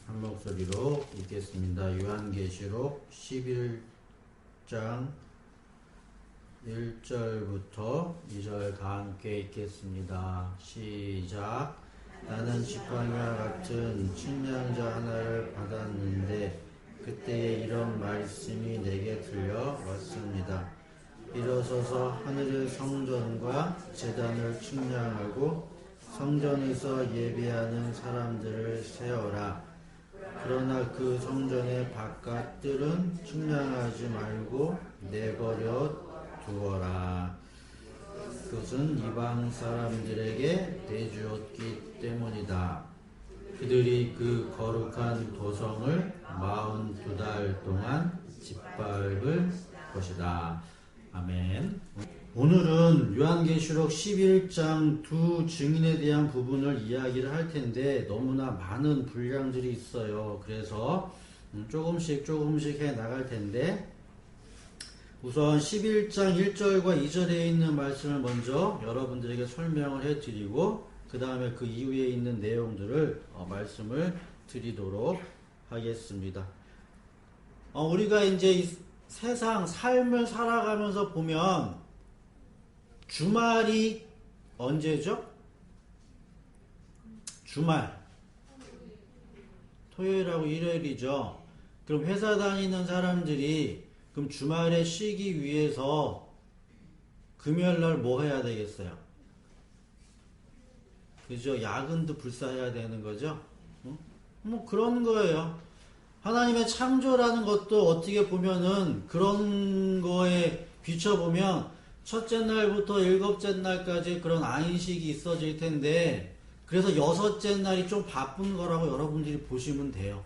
한 목소리로 읽겠습니다. 요한계시록 11장 1절부터 2절 다 함께 읽겠습니다. 시작. 나는 지팡이와 같은 측량자 하나를 받았는데 그때에 이런 말씀이 내게 들려왔습니다. 일어서서 하늘의 성전과 제단을 측량하고 성전에서 예배하는 사람들을 세어라. 그러나 그 성전의 바깥들은 측량하지 말고 내버려 두어라. 그것은 이방 사람들에게 내주었기 때문이다. 그들이 그 거룩한 도성을 42달 동안 짓밟을 것이다. 아멘. 오늘은 요한계시록 11장 두 증인에 대한 부분을 이야기를 할 텐데 너무나 많은 분량들이 있어요. 그래서 조금씩 해 나갈 텐데 우선 11장 1절과 2절에 있는 말씀을 먼저 여러분들에게 설명을 해드리고 그 다음에 그 이후에 있는 내용들을 말씀을 드리도록 하겠습니다. 우리가 이제 이 세상 삶을 살아가면서 보면 주말이 언제죠? 주말. 토요일하고 일요일이죠. 그럼 회사 다니는 사람들이 그럼 주말에 쉬기 위해서 금요일날 뭐 해야 되겠어요? 그죠? 야근도 불사해야 되는 거죠? 뭐 그런 거예요. 하나님의 창조라는 것도 어떻게 보면은 그런 거에 비춰보면 첫째 날부터 일곱째 날까지 그런 안식이 있어질 텐데 그래서 여섯째 날이 좀 바쁜 거라고 여러분들이 보시면 돼요.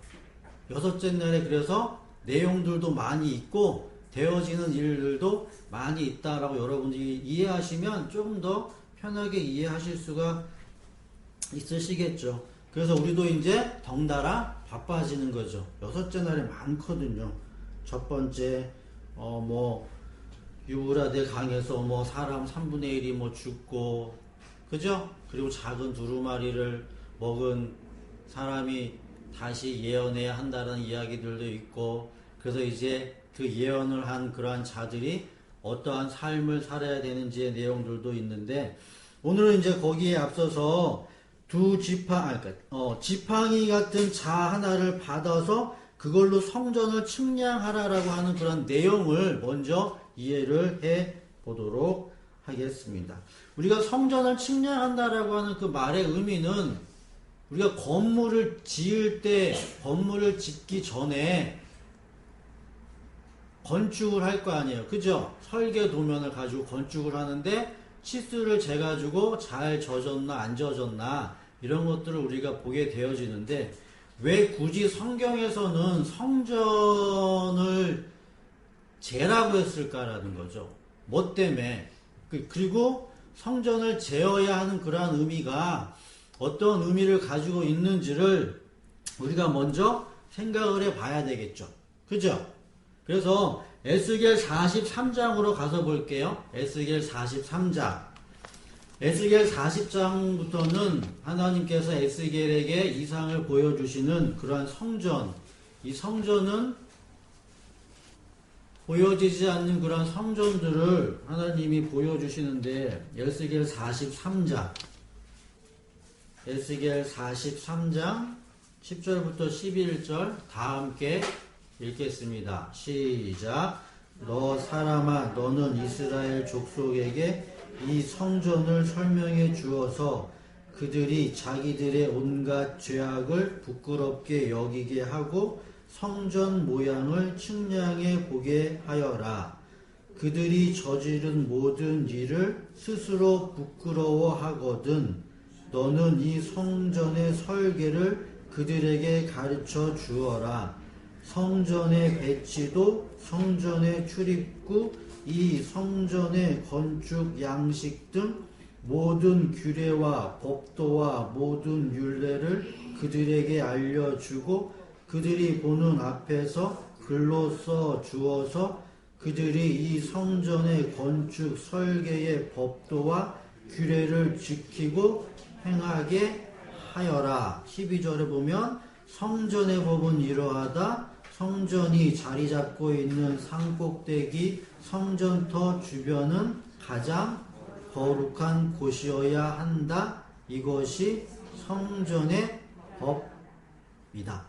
여섯째 날에 그래서 내용들도 많이 있고 되어지는 일들도 많이 있다라고 여러분들이 이해하시면 조금 더 편하게 이해하실 수가 있으시겠죠. 그래서 우리도 이제 덩달아 바빠지는 거죠. 여섯째 날에 많거든요. 첫 번째 유브라데 강에서 사람 3분의 1이 죽고 그죠? 그리고 작은 두루마리를 먹은 사람이 다시 예언해야 한다는 이야기들도 있고 그래서 이제 그 예언을 한 그러한 자들이 어떠한 삶을 살아야 되는지의 내용들도 있는데 오늘은 이제 거기에 앞서서 지팡이 같은 자 하나를 받아서 그걸로 성전을 측량하라라고 하는 그런 내용을 먼저 이해를 해 보도록 하겠습니다. 우리가 성전을 측량한다라고 하는 그 말의 의미는 우리가 건물을 지을 때 건물을 짓기 전에 건축을 할 거 아니에요. 그죠? 설계 도면을 가지고 건축을 하는데 치수를 재가지고 잘 젖었나 안 젖었나 이런 것들을 우리가 보게 되어지는데 왜 굳이 성경에서는 성전을 재라고 했을까라는 거죠. 뭐 때문에? 그리고 성전을 재어야 하는 그러한 의미가 어떤 의미를 가지고 있는지를 우리가 먼저 생각을 해봐야 되겠죠. 그죠? 그래서 에스겔 43장으로 가서 볼게요. 에스겔 43장. 에스겔 40장부터는 하나님께서 에스겔에게 이상을 보여주시는 그러한 성전, 이 성전은 보여지지 않는 그런 성전들을 하나님이 보여주시는데 에스겔 43장 에스겔 43장 10절부터 11절 다 함께 읽겠습니다. 시작. 너 사람아 너는 이스라엘 족속에게 이 성전을 설명해 주어서 그들이 자기들의 온갖 죄악을 부끄럽게 여기게 하고 성전 모양을 측량해 보게 하여라. 그들이 저지른 모든 일을 스스로 부끄러워하거든 너는 이 성전의 설계를 그들에게 가르쳐 주어라. 성전의 배치도 성전의 출입구 이 성전의 건축 양식 등 모든 규례와 법도와 모든 율례를 그들에게 알려주고 그들이 보는 앞에서 글로 써 주어서 그들이 이 성전의 건축 설계의 법도와 규례를 지키고 행하게 하여라. 12절에 보면 성전의 법은 이러하다. 성전이 자리 잡고 있는 산꼭대기 성전터 주변은 가장 거룩한 곳이어야 한다. 이것이 성전의 법이다.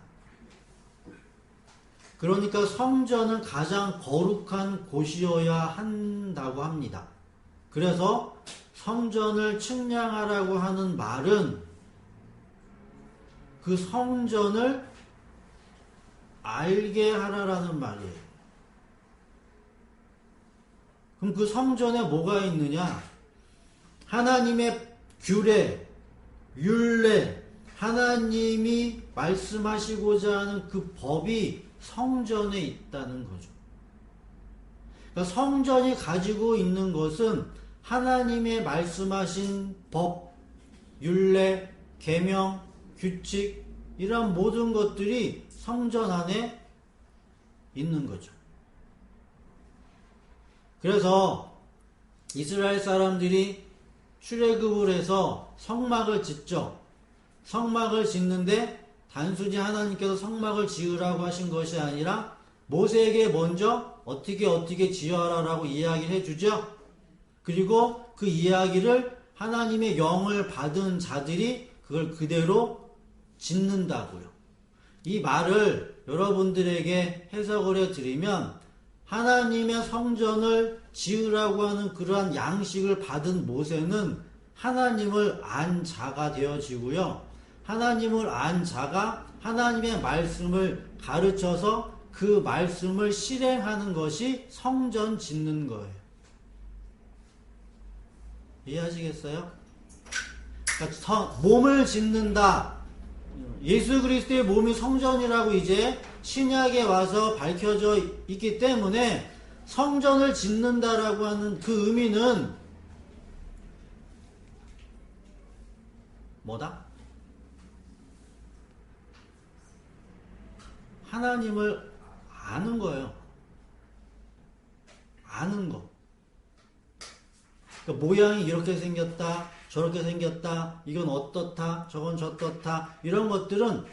그러니까 성전은 가장 거룩한 곳이어야 한다고 합니다. 그래서 성전을 측량하라고 하는 말은 그 성전을 알게 하라라는 말이에요. 그럼 그 성전에 뭐가 있느냐? 하나님의 규례, 율례, 하나님이 말씀하시고자 하는 그 법이 성전에 있다는 거죠. 그러니까 성전이 가지고 있는 것은 하나님의 말씀하신 법, 율례, 계명, 규칙 이런 모든 것들이 성전 안에 있는 거죠. 그래서 이스라엘 사람들이 출애굽을 해서 성막을 짓죠. 성막을 짓는데 단순히 하나님께서 성막을 지으라고 하신 것이 아니라 모세에게 먼저 어떻게 지어라라고 이야기를 해주죠. 그리고 그 이야기를 하나님의 영을 받은 자들이 그걸 그대로 짓는다고요. 이 말을 여러분들에게 해석을 해드리면 하나님의 성전을 지으라고 하는 그러한 양식을 받은 모세는 하나님을 안 자가 되어지고요. 하나님을 안 자가 하나님의 말씀을 가르쳐서 그 말씀을 실행하는 것이 성전 짓는 거예요. 이해하시겠어요? 그러니까 몸을 짓는다. 예수 그리스도의 몸이 성전이라고 이제 신약에 와서 밝혀져 있기 때문에 성전을 짓는다라고 하는 그 의미는 뭐다? 하나님을 아는 거예요. 아는 거. 그러니까 모양이 이렇게 생겼다, 저렇게 생겼다, 이건 어떻다, 저건 저떻다, 이런 것들은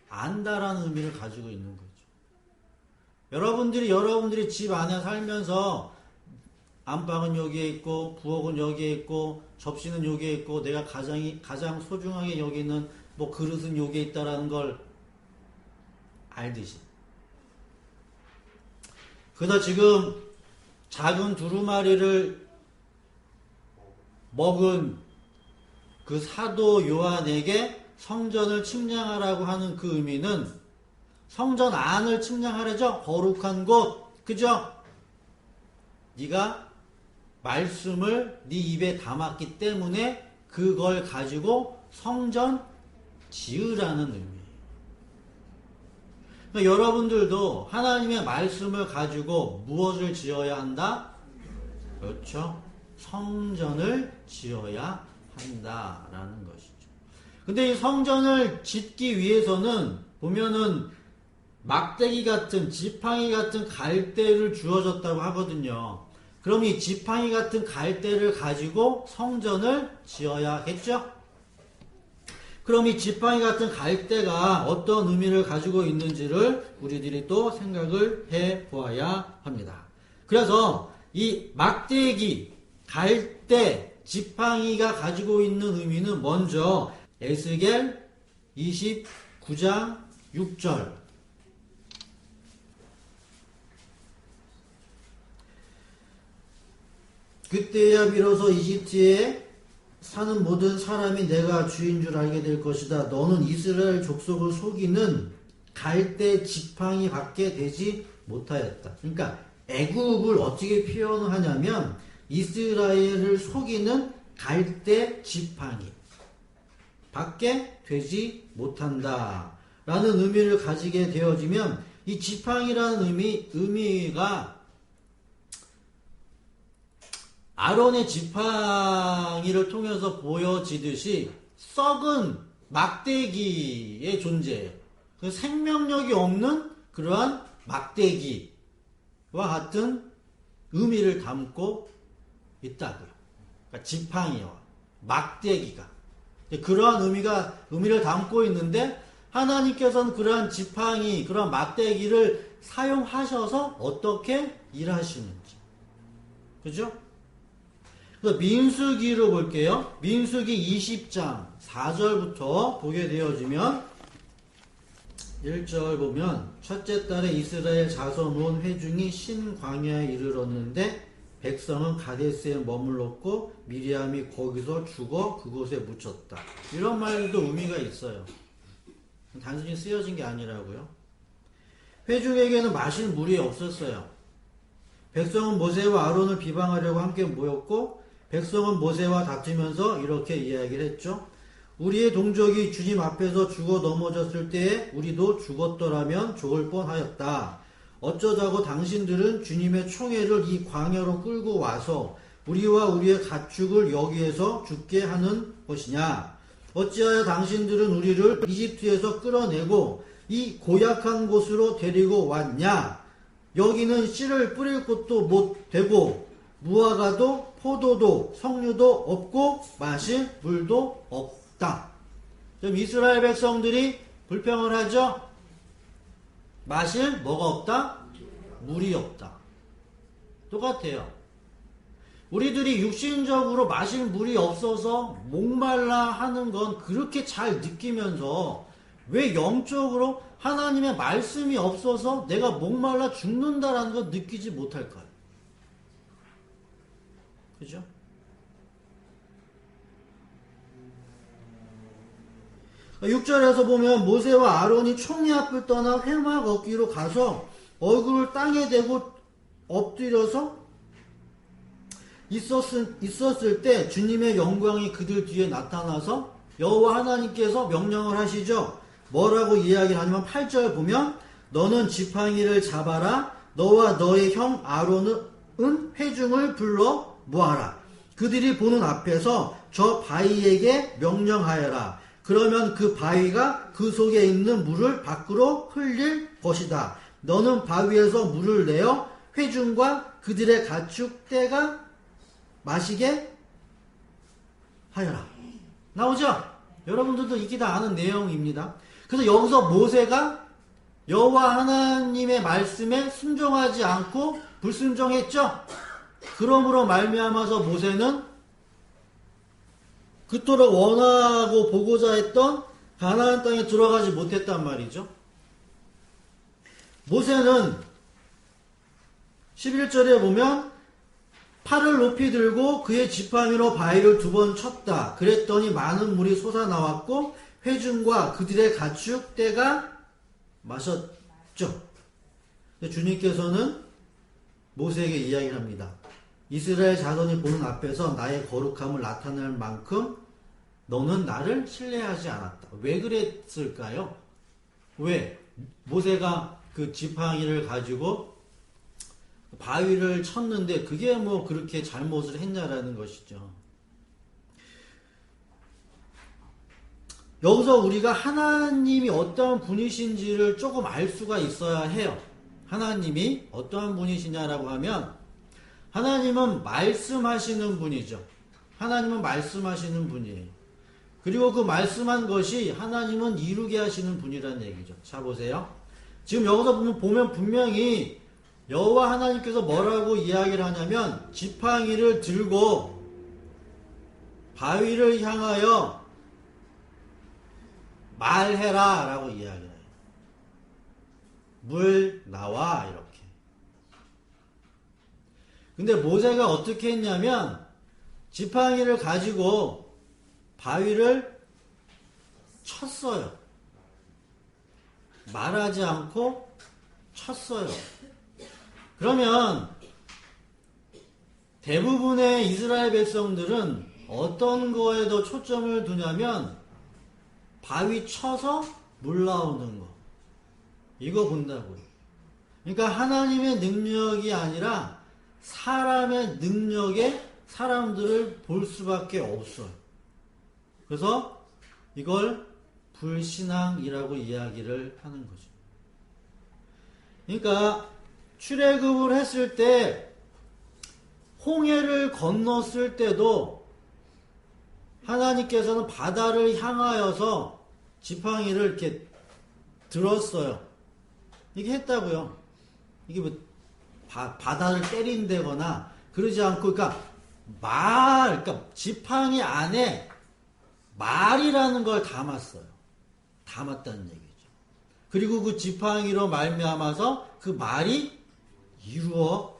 안다라는 의미를 가지고 있는 거죠. 여러분들이 집 안에 살면서 안방은 여기에 있고, 부엌은 여기에 있고, 접시는 여기에 있고, 내가 가장 소중하게 여기는 뭐 그릇은 여기에 있다라는 걸 알듯이. 그러다 지금 작은 두루마리를 먹은 그 사도 요한에게 성전을 측량하라고 하는 그 의미는 성전 안을 측량하래죠. 거룩한 곳, 그죠? 네가 말씀을 네 입에 담았기 때문에 그걸 가지고 성전 지으라는 의미예요. 그러니까 여러분들도 하나님의 말씀을 가지고 무엇을 지어야 한다? 그렇죠. 성전을 지어야 한다라는 것이죠. 근데 이 성전을 짓기 위해서는 보면은 막대기 같은 지팡이 같은 갈대를 주어졌다고 하거든요. 그럼 이 지팡이 같은 갈대를 가지고 성전을 지어야겠죠? 그럼 이 지팡이 같은 갈대가 어떤 의미를 가지고 있는지를 우리들이 또 생각을 해 보아야 합니다. 그래서 이 막대기, 갈대, 지팡이가 가지고 있는 의미는 먼저 에스겔 29장 6절. 그때야 비로소 이집트에 사는 모든 사람이 내가 주인 줄 알게 될 것이다. 너는 이스라엘 족속을 속이는 갈대 지팡이 밖에 되지 못하였다. 그러니까 애굽을 어떻게 표현하냐면 이스라엘을 속이는 갈대 지팡이 밖에 되지 못한다 라는 의미를 가지게 되어지면 이 지팡이라는 의미가 아론의 지팡이를 통해서 보여지듯이 썩은 막대기의 존재예요. 그 생명력이 없는 그러한 막대기와 같은 의미를 담고 있다고요. 그러니까 지팡이와 막대기가 그러한 의미를 담고 있는데 하나님께서는 그러한 지팡이, 그러한 막대기를 사용하셔서 어떻게 일하시는지. 그죠? 그래서 민수기로 볼게요. 민수기 20장 4절부터 보게 되어지면 1절 보면 첫째 달에 이스라엘 자손 온 회중이 신광야에 이르렀는데 백성은 가데스에 머물렀고 미리암이 거기서 죽어 그곳에 묻혔다. 이런 말도 의미가 있어요. 단순히 쓰여진 게 아니라고요. 회중에게는 마실 물이 없었어요. 백성은 모세와 아론을 비방하려고 함께 모였고 백성은 모세와 다투면서 이렇게 이야기를 했죠. 우리의 동족이 주님 앞에서 죽어 넘어졌을 때에 우리도 죽었더라면 좋을 뻔하였다. 어쩌자고 당신들은 주님의 총애를 이 광야로 끌고 와서 우리와 우리의 가축을 여기에서 죽게 하는 것이냐? 어찌하여 당신들은 우리를 이집트에서 끌어내고 이 고약한 곳으로 데리고 왔냐? 여기는 씨를 뿌릴 곳도 못 되고 무화과도 포도도 석류도 없고 마실 물도 없다. 좀 이스라엘 백성들이 불평을 하죠? 마실 뭐가 없다? 물이 없다. 똑같아요. 우리들이 육신적으로 마실 물이 없어서 목말라 하는 건 그렇게 잘 느끼면서 왜 영적으로 하나님의 말씀이 없어서 내가 목말라 죽는다라는 걸 느끼지 못할까요? 그죠? 그러니까 6절에서 보면 모세와 아론이 총리 앞을 떠나 회막 얻기로 가서 얼굴을 땅에 대고 엎드려서 있었을 때 주님의 영광이 그들 뒤에 나타나서 여호와 하나님께서 명령을 하시죠. 뭐라고 이야기를 하냐면 8절 보면 너는 지팡이를 잡아라. 너와 너의 형 아론은 회중을 불러 모아라. 그들이 보는 앞에서 저 바위에게 명령하여라. 그러면 그 바위가 그 속에 있는 물을 밖으로 흘릴 것이다. 너는 바위에서 물을 내어 회중과 그들의 가축 떼가 마시게 하여라. 나오죠? 여러분들도 익히 다 아는 내용입니다. 그래서 여기서 모세가 여호와 하나님의 말씀에 순종하지 않고 불순종했죠? 그러므로 말미암아서 모세는 그토록 원하고 보고자 했던 가나안 땅에 들어가지 못했단 말이죠. 모세는 11절에 보면 팔을 높이 들고 그의 지팡이로 바위를 2번 쳤다. 그랬더니 많은 물이 솟아나왔고 회중과 그들의 가축 떼가 마셨죠. 주님께서는 모세에게 이야기를 합니다. 이스라엘 자손이 보는 앞에서 나의 거룩함을 나타낼 만큼 너는 나를 신뢰하지 않았다. 왜 그랬을까요? 왜? 모세가 그 지팡이를 가지고 바위를 쳤는데 그게 뭐 그렇게 잘못을 했냐라는 것이죠. 여기서 우리가 하나님이 어떠한 분이신지를 조금 알 수가 있어야 해요. 하나님이 어떠한 분이시냐라고 하면 하나님은 말씀하시는 분이죠. 하나님은 말씀하시는 분이에요. 그리고 그 말씀한 것이 하나님은 이루게 하시는 분이라는 얘기죠. 자 보세요. 지금 여기서 보면 분명히 여호와 하나님께서 뭐라고 이야기를 하냐면 지팡이를 들고 바위를 향하여 말해라 라고 이야기를 해요. 물 나와 이렇게. 근데 모세가 어떻게 했냐면 지팡이를 가지고 바위를 쳤어요. 말하지 않고 쳤어요. 그러면 대부분의 이스라엘 백성들은 어떤 거에 더 초점을 두냐면 바위 쳐서 물 나오는 거. 이거 본다고요. 그러니까 하나님의 능력이 아니라 사람의 능력에 사람들을 볼 수밖에 없어요. 그래서 이걸 불신앙이라고 이야기를 하는 거죠. 그러니까 출애굽을 했을 때 홍해를 건넜을 때도 하나님께서는 바다를 향하여서 지팡이를 이렇게 들었어요. 이게 했다고요. 이게 뭐 바다를 때린다거나 그러지 않고, 그러니까 그러니까 지팡이 안에 말이라는 걸 담았어요. 담았다는 얘기죠. 그리고 그 지팡이로 말미암아서 그 말이 이루어진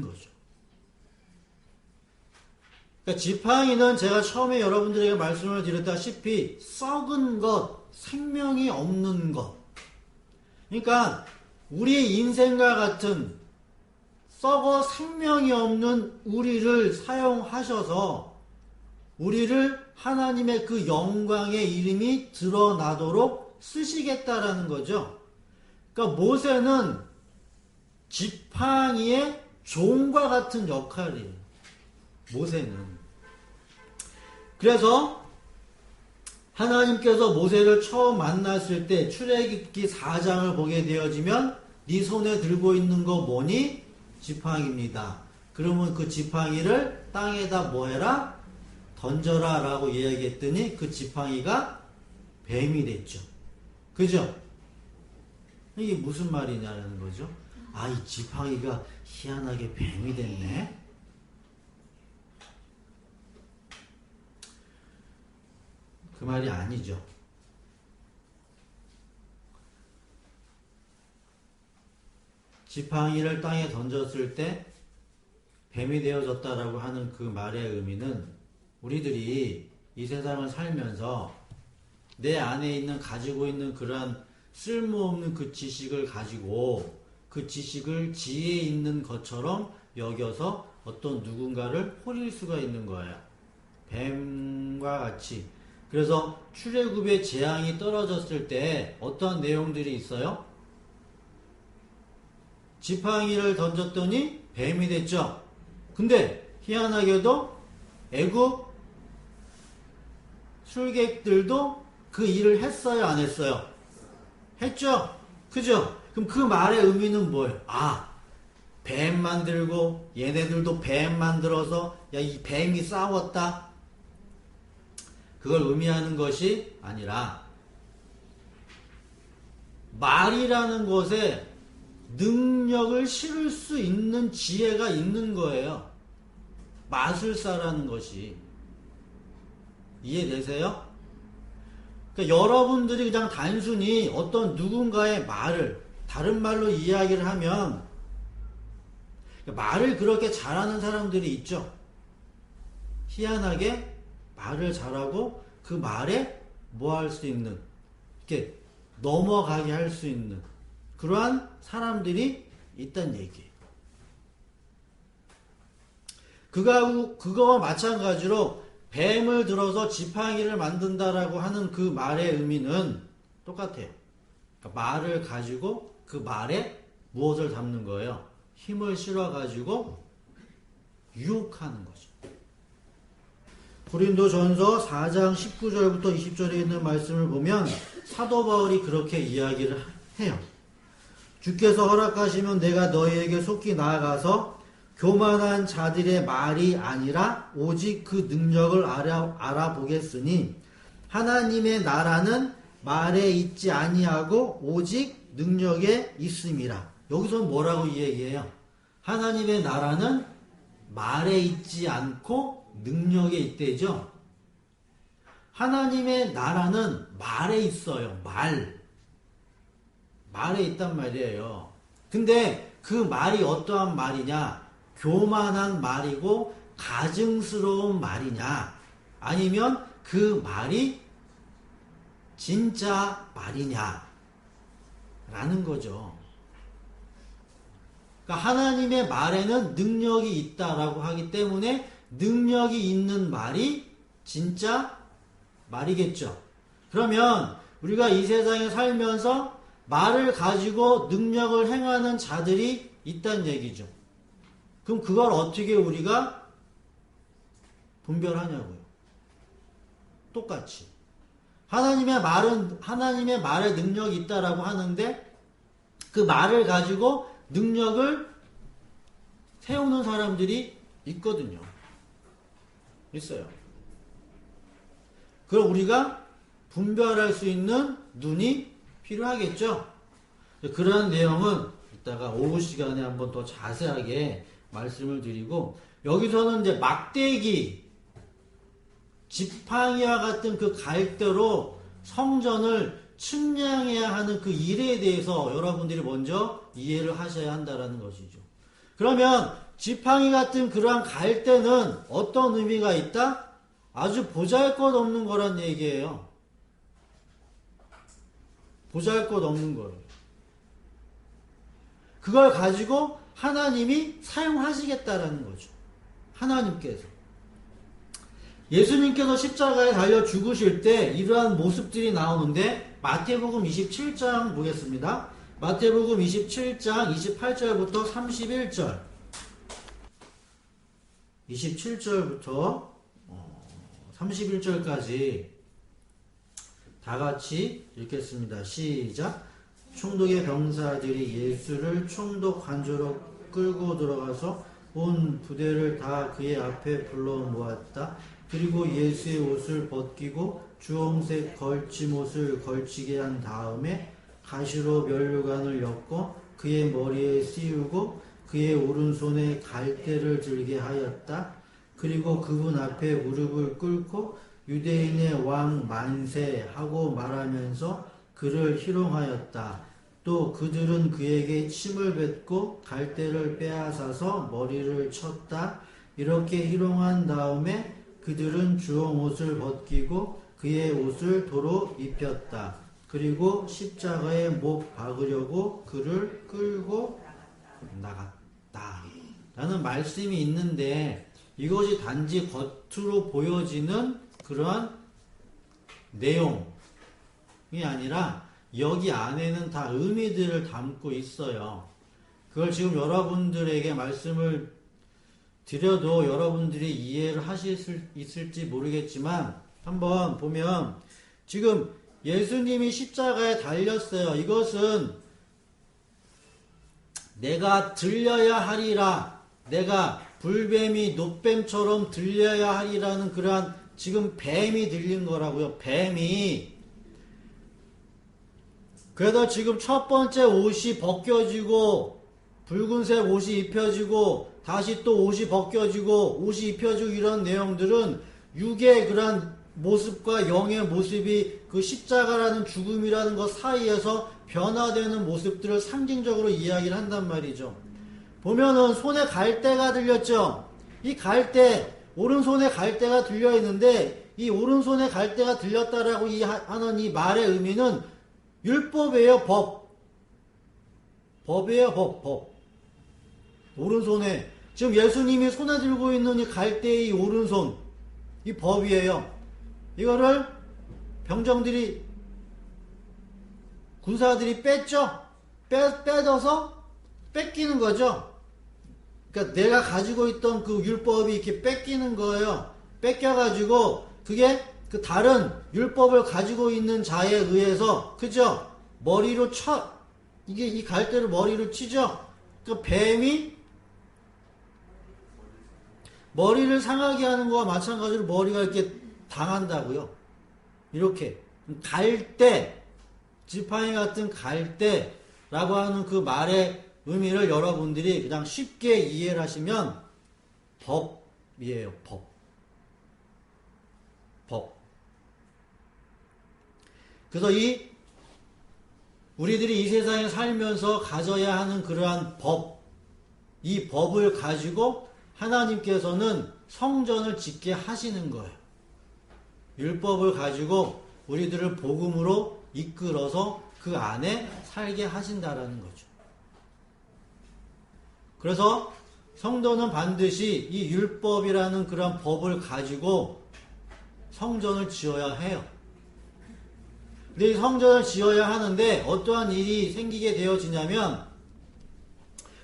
거죠. 그러니까 지팡이는 제가 처음에 여러분들에게 말씀을 드렸다시피 썩은 것, 생명이 없는 것. 그러니까 우리의 인생과 같은 썩어 생명이 없는 우리를 사용하셔서 우리를 하나님의 그 영광의 이름이 드러나도록 쓰시겠다라는 거죠. 그러니까 모세는 지팡이의 종과 같은 역할이에요. 모세는. 그래서 하나님께서 모세를 처음 만났을 때 출애굽기 4장을 보게 되어지면 네 손에 들고 있는 거 뭐니? 지팡이입니다. 그러면 그 지팡이를 땅에다 뭐해라? 던져라 라고 이야기했더니 그 지팡이가 뱀이 됐죠. 그죠? 이게 무슨 말이냐는 거죠. 아, 이 지팡이가 희한하게 뱀이 됐네. 그 말이 아니죠. 지팡이를 땅에 던졌을 때 뱀이 되어졌다라고 하는 그 말의 의미는 우리들이 이 세상을 살면서 내 안에 있는 가지고 있는 그러한 쓸모없는 그 지식을 가지고 그 지식을 지혜 있는 것처럼 여겨서 어떤 누군가를 호릴 수가 있는 거예요. 뱀과 같이. 그래서 출애굽의 재앙이 떨어졌을 때 어떤 내용들이 있어요? 지팡이를 던졌더니 뱀이 됐죠. 근데 희한하게도 애굽 술객들도 그 일을 했어요, 안 했어요? 했죠? 그죠? 그럼 그 말의 의미는 뭐예요? 아, 뱀 만들고 얘네들도 뱀 만들어서 야, 이 뱀이 싸웠다. 그걸 의미하는 것이 아니라 말이라는 것에 능력을 실을 수 있는 지혜가 있는 거예요. 마술사라는 것이. 이해되세요? 그러니까 여러분들이 그냥 단순히 어떤 누군가의 말을 다른 말로 이야기를 하면 말을 그렇게 잘하는 사람들이 있죠. 희한하게 말을 잘하고 그 말에 뭐 할 수 있는, 이렇게 넘어가게 할 수 있는 그러한 사람들이 있다는 얘기예요. 그거와 마찬가지로 뱀을 들어서 지팡이를 만든다라고 하는 그 말의 의미는 똑같아요. 그러니까 말을 가지고 그 말에 무엇을 담는 거예요? 힘을 실어가지고 유혹하는 거죠. 고린도전서 4장 19절부터 20절에 있는 말씀을 보면 사도 바울이 그렇게 이야기를 해요. 주께서 허락하시면 내가 너희에게 속히 나아가서 교만한 자들의 말이 아니라 오직 그 능력을 알아보겠으니 하나님의 나라는 말에 있지 아니하고 오직 능력에 있음이라. 여기서 뭐라고 얘기해요? 하나님의 나라는 말에 있지 않고 능력에 있대죠. 하나님의 나라는 말에 있어요. 말에 있단 말이에요. 근데 그 말이 어떠한 말이냐? 교만한 말이고 가증스러운 말이냐? 아니면 그 말이 진짜 말이냐? 라는 거죠. 그러니까 하나님의 말에는 능력이 있다라고 하기 때문에 능력이 있는 말이 진짜 말이겠죠. 그러면 우리가 이 세상에 살면서 말을 가지고 능력을 행하는 자들이 있다는 얘기죠. 그럼 그걸 어떻게 우리가 분별하냐고요. 똑같이. 하나님의 말에 능력이 있다라고 하는데 그 말을 가지고 능력을 세우는 사람들이 있거든요. 있어요. 그럼 우리가 분별할 수 있는 눈이 필요하겠죠? 그러한 내용은 이따가 오후 시간에 한번 더 자세하게 말씀을 드리고, 여기서는 이제 막대기, 지팡이와 같은 그 갈대로 성전을 측량해야 하는 그 일에 대해서 여러분들이 먼저 이해를 하셔야 한다는 것이죠. 그러면 지팡이 같은 그러한 갈대는 어떤 의미가 있다? 아주 보잘것없는 거란 얘기예요. 보잘것없는 거예요. 그걸 가지고 하나님이 사용하시겠다라는 거죠. 하나님께서. 예수님께서 십자가에 달려 죽으실 때 이러한 모습들이 나오는데, 마태복음 27장 보겠습니다. 마태복음 27장 28절부터 31절. 27절부터 31절까지 다 같이 읽겠습니다. 시작. 총독의 병사들이 예수를 총독 관저로 끌고 들어가서 온 부대를 다 그의 앞에 불러 모았다. 그리고 예수의 옷을 벗기고 주홍색 걸침옷을 걸치게 한 다음에 가시로 면류관을 엮고 그의 머리에 씌우고 그의 오른손에 갈대를 들게 하였다. 그리고 그분 앞에 무릎을 꿇고 유대인의 왕 만세 하고 말하면서 그를 희롱하였다. 또 그들은 그에게 침을 뱉고 갈대를 빼앗아서 머리를 쳤다. 이렇게 희롱한 다음에 그들은 주홍 옷을 벗기고 그의 옷을 도로 입혔다. 그리고 십자가에 못 박으려고 그를 끌고 나갔다. 라는 말씀이 있는데, 이것이 단지 겉으로 보여지는 그러한 내용이 아니라 여기 안에는 다 의미들을 담고 있어요. 그걸 지금 여러분들에게 말씀을 드려도 여러분들이 이해를 하실 수 있을지 모르겠지만, 한번 보면 지금 예수님이 십자가에 달렸어요. 이것은 내가 들려야 하리라, 내가 불뱀이 놋뱀처럼 들려야 하리라는 그러한 지금 뱀이 들린 거라고요. 뱀이. 그래서 지금 첫 번째 옷이 벗겨지고 붉은색 옷이 입혀지고 다시 또 옷이 벗겨지고 옷이 입혀지고 이런 내용들은 육의 그러한 모습과 영의 모습이 그 십자가라는 죽음이라는 것 사이에서 변화되는 모습들을 상징적으로 이야기를 한단 말이죠. 보면은 손에 갈대가 들렸죠. 이 갈대, 오른손에 갈대가 들려 있는데, 이 오른손에 갈대가 들렸다라고 하는 이 말의 의미는 율법이에요. 법이에요. 법. 오른손에 지금 예수님이 손에 들고 있는 이 갈대의 이 오른손, 이 법이에요. 이거를 병정들이, 군사들이 뺐죠. 빼져서 뺏기는 거죠. 그러니까 내가 가지고 있던 그 율법이 이렇게 뺏기는 거예요. 뺏겨가지고 그게 그 다른 율법을 가지고 있는 자에 의해서, 그죠? 머리로 이게 이 갈대로 머리를 치죠. 그 뱀이 머리를 상하게 하는 거와 마찬가지로 머리가 이렇게 당한다고요. 이렇게 갈대, 지팡이 같은 갈대라고 하는 그 말의 의미를 여러분들이 그냥 쉽게 이해를 하시면 법이에요. 법. 그래서 우리들이 이 세상에 살면서 가져야 하는 그러한 법, 이 법을 가지고 하나님께서는 성전을 짓게 하시는 거예요. 율법을 가지고 우리들을 복음으로 이끌어서 그 안에 살게 하신다라는 거죠. 그래서 성도는 반드시 이 율법이라는 그런 법을 가지고 성전을 지어야 해요. 근데 이 성전을 지어야 하는데 어떠한 일이 생기게 되어지냐면,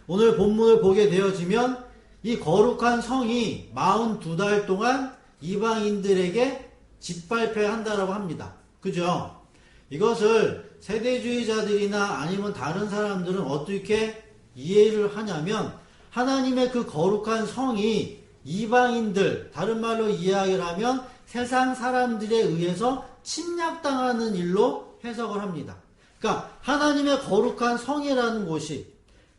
오늘 본문을 보게 되어지면 이 거룩한 성이 42달 동안 이방인들에게 짓밟혀한다라고 합니다. 그죠? 이것을 세대주의자들이나 아니면 다른 사람들은 어떻게 이해를 하냐면, 하나님의 그 거룩한 성이 이방인들, 다른 말로 이야기를 하면 세상 사람들에 의해서 침략당하는 일로 해석을 합니다. 그러니까 그러니까 하나님의 거룩한 성이라는 곳이,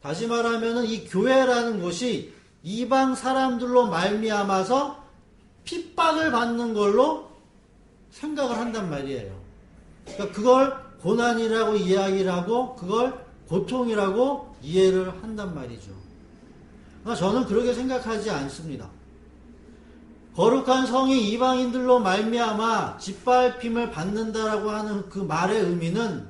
다시 말하면은 이 교회라는 곳이 이방 사람들로 말미암아서 핍박을 받는 걸로 생각을 한단 말이에요. 그러니까 그걸 고난이라고 이야기를 하고 그걸 고통이라고 이해를 한단 말이죠. 그러니까 저는 그렇게 생각하지 않습니다. 거룩한 성이 이방인들로 말미암아 짓밟힘을 받는다라고 하는 그 말의 의미는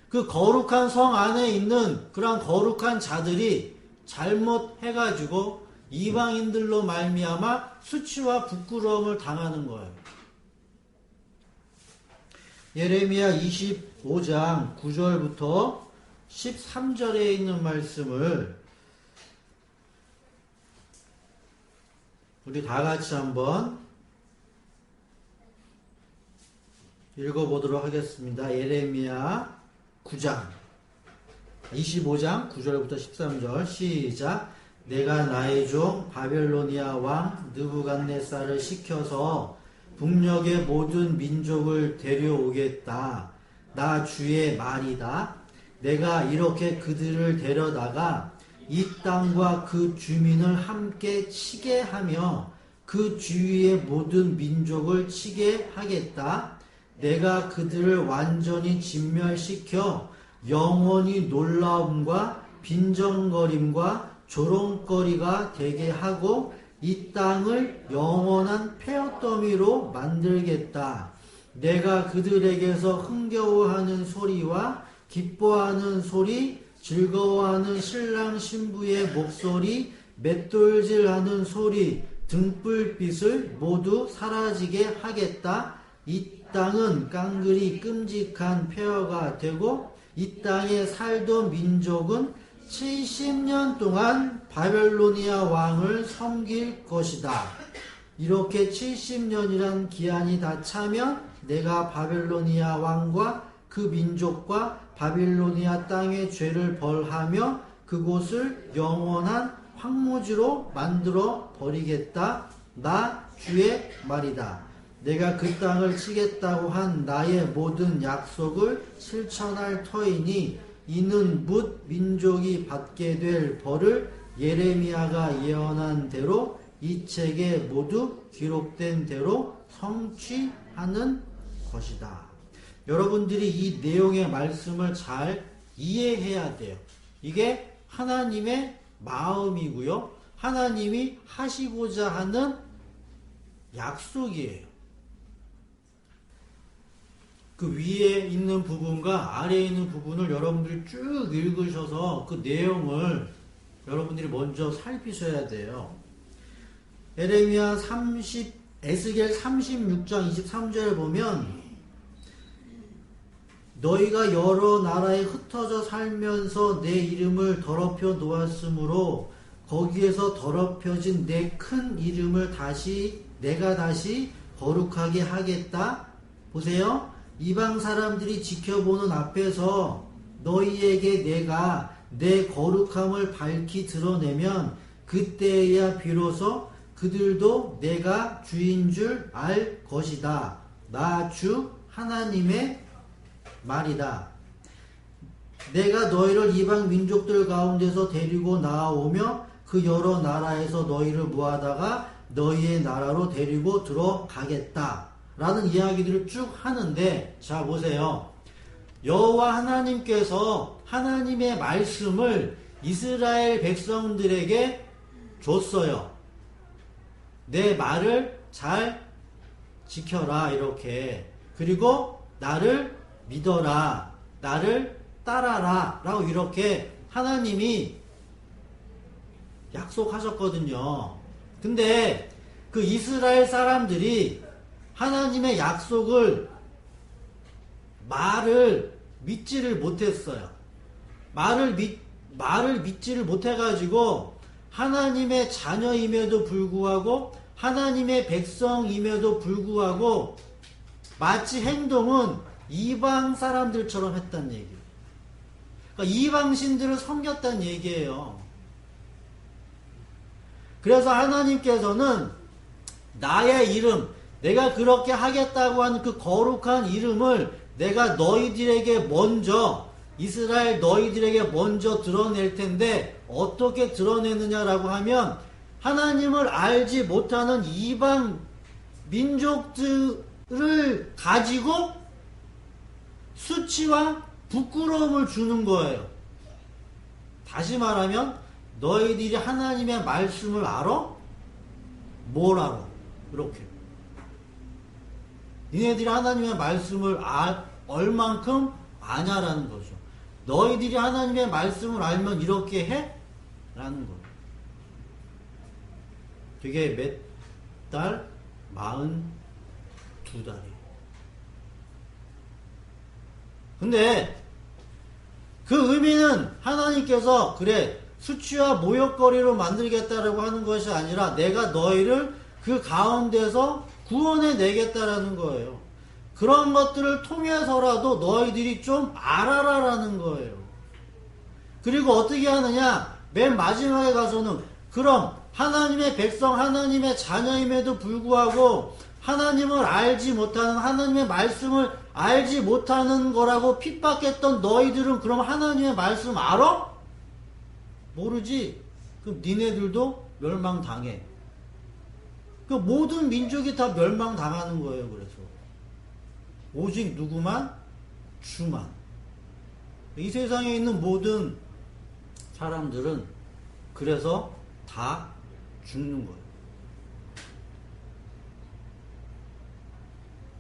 그 거룩한 성 안에 있는 그런 거룩한 자들이 잘못해가지고 이방인들로 말미암아 수치와 부끄러움을 당하는 거예요. 예레미야 25장 9절부터 13절에 있는 말씀을 우리 다 같이 한번 읽어보도록 하겠습니다. 예레미야 9장 25장 9절부터 13절 시작. 내가 나의 종 바벨로니아 왕 느부갓네살을 시켜서 북녘의 모든 민족을 데려오겠다. 나 주의 말이다. 내가 이렇게 그들을 데려다가 이 땅과 그 주민을 함께 치게 하며 그 주위의 모든 민족을 치게 하겠다. 내가 그들을 완전히 진멸시켜 영원히 놀라움과 빈정거림과 조롱거리가 되게 하고 이 땅을 영원한 폐허더미로 만들겠다. 내가 그들에게서 흥겨워하는 소리와 기뻐하는 소리, 즐거워하는 신랑 신부의 목소리, 맷돌질하는 소리, 등불빛을 모두 사라지게 하겠다. 이 땅은 깡그리 끔찍한 폐허가 되고 이 땅에 살던 민족은 70년 동안 바벨로니아 왕을 섬길 것이다. 이렇게 70년이란 기한이 다 차면 내가 바벨로니아 왕과 그 민족과 바빌로니아 땅의 죄를 벌하며 그곳을 영원한 황무지로 만들어 버리겠다. 나 주의 말이다. 내가 그 땅을 치겠다고 한 나의 모든 약속을 실천할 터이니 이는 뭇 민족이 받게 될 벌을 예레미야가 예언한 대로 이 책에 모두 기록된 대로 성취하는 것이다. 여러분들이 이 내용의 말씀을 잘 이해해야 돼요. 이게 하나님의 마음이고요. 하나님이 하시고자 하는 약속이에요. 그 위에 있는 부분과 아래에 있는 부분을 여러분들이 쭉 읽으셔서 그 내용을 여러분들이 먼저 살피셔야 돼요. 에스겔 36장 23절을 보면 너희가 여러 나라에 흩어져 살면서 내 이름을 더럽혀 놓았으므로 거기에서 더럽혀진 내 큰 이름을 내가 다시 거룩하게 하겠다. 보세요. 이방 사람들이 지켜보는 앞에서 너희에게 내가 내 거룩함을 밝히 드러내면 그때야 비로소 그들도 내가 주인 줄 알 것이다. 나 주 하나님의 말이다. 내가 너희를 이방 민족들 가운데서 데리고 나오며 그 여러 나라에서 너희를 모아다가 너희의 나라로 데리고 들어가겠다. 라는 이야기들을 쭉 하는데, 자 보세요. 여호와 하나님께서 하나님의 말씀을 이스라엘 백성들에게 줬어요. 내 말을 잘 지켜라 이렇게. 그리고 나를 믿어라. 나를 따라라. 라고 이렇게 하나님이 약속하셨거든요. 근데 그 이스라엘 사람들이 하나님의 약속을 말을 믿지를 못했어요. 말을 믿지를 못해가지고 하나님의 자녀임에도 불구하고 하나님의 백성임에도 불구하고 마치 행동은 이방 사람들처럼 했다는 얘기예요. 그러니까 이방신들을 섬겼다는 얘기예요. 그래서 하나님께서는 나의 이름, 내가 그렇게 하겠다고 하는 그 거룩한 이름을 내가 너희들에게 먼저 이스라엘 너희들에게 먼저 드러낼 텐데 어떻게 드러내느냐라고 하면 하나님을 알지 못하는 이방 민족들을 가지고 수치와 부끄러움을 주는 거예요. 다시 말하면 너희들이 하나님의 말씀을 알아? 뭘 알아? 이렇게. 니네들이 하나님의 말씀을 얼만큼 아냐라는 거죠. 너희들이 하나님의 말씀을 알면 이렇게 해? 라는 거예요. 그게 몇 달? 42달이에요. 근데 그 의미는 하나님께서 그래 수치와 모욕거리로 만들겠다라고 하는 것이 아니라 내가 너희를 그 가운데서 구원해 내겠다라는 거예요. 그런 것들을 통해서라도 너희들이 좀 알아라라는 거예요. 그리고 어떻게 하느냐? 맨 마지막에 가서는 그럼 하나님의 백성, 하나님의 자녀임에도 불구하고 하나님을 알지 못하는, 하나님의 말씀을 알지 못하는 거라고 핍박했던 너희들은 그럼 하나님의 말씀 알아? 모르지? 그럼 니네들도 멸망당해. 그 모든 민족이 다 멸망당하는 거예요. 그래서 오직 누구만? 주만. 이 세상에 있는 모든 사람들은 그래서 다 죽는 거예요.